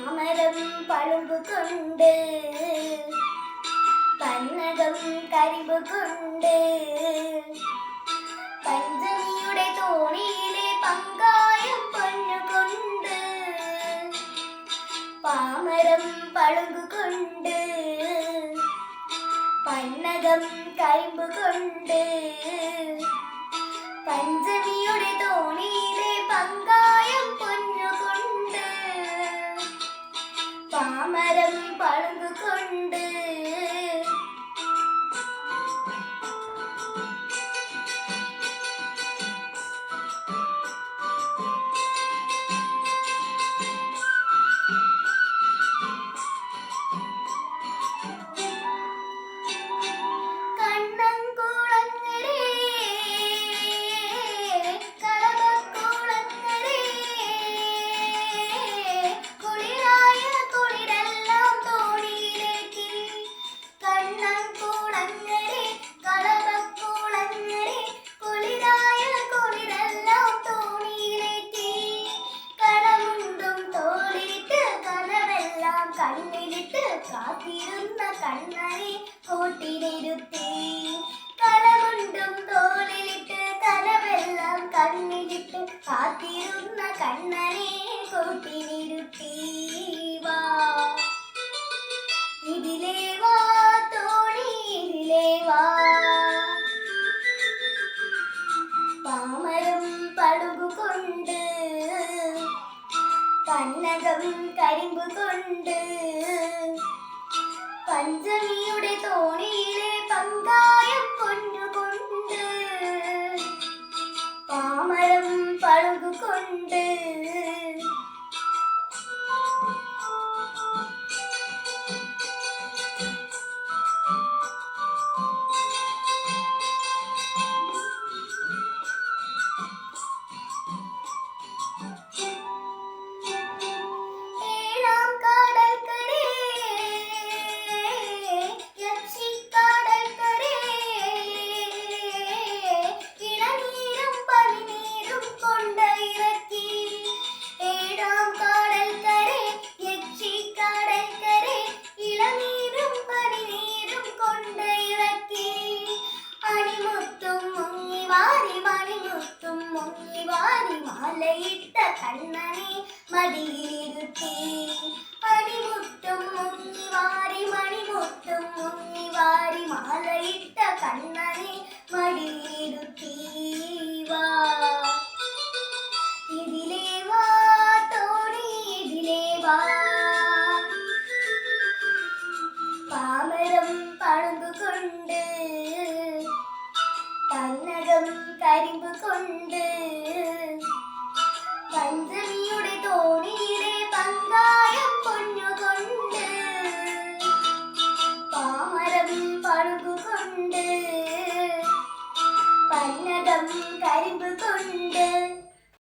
പാമരം പളുങ്കുകൊണ്ട് പന്നകം കരിമ്പ് കൊണ്ട് പഞ്ചമിയുടെ തോണിയിലെ പങ്കായം പൊന്നുകൊണ്ട് പാമരം പളുങ്കുകൊണ്ട് പന്നകം കരിമ്പ് കൊണ്ട് പഞ്ചമിയുടെ തോണിയിലെ പങ്കായം പൊന്നുകൊണ്ട് പാമരം പളുങ്കുകൊണ്ട് കണ്ണിലിട്ട് കാത്തിരുന്ന കണ്ണനെ കൂട്ടിനിരുത്തി കലമുണ്ടും തോളിലിട്ട് കലവെല്ലാം കണ്ണിലിട്ട് കാത്തിരുന്ന കണ്ണനെ കൂട്ടിനിരുത്തി വാ ഇതിലേ വാ തോണി ഇതിലേ വാ പാമരം പളുങ്കുകൊണ്ട് പന്നകം കരിമ്പ് കൊണ്ട് പഞ്ചമിയുടെ തോണിയിലെ പങ്കായം പൊന്നുകൊണ്ട് പാമരം പളുങ്കുകൊണ്ട് മാലയിട്ട കണ്ണനെ മടിയിലിരുത്തി അടിമുട്ടും മുങ്ങിവാരി മണിമുട്ടും മുങ്ങിവാരി മാലയിട്ട കണ്ണനെ മടിയിലിരുത്തി വാ ഇതിലേ വാ തോണി ഇതിലേ വാ പാമരം പളുങ്കുകൊണ്ട് പന്നകം കരിമ്പ് കൊണ്ട്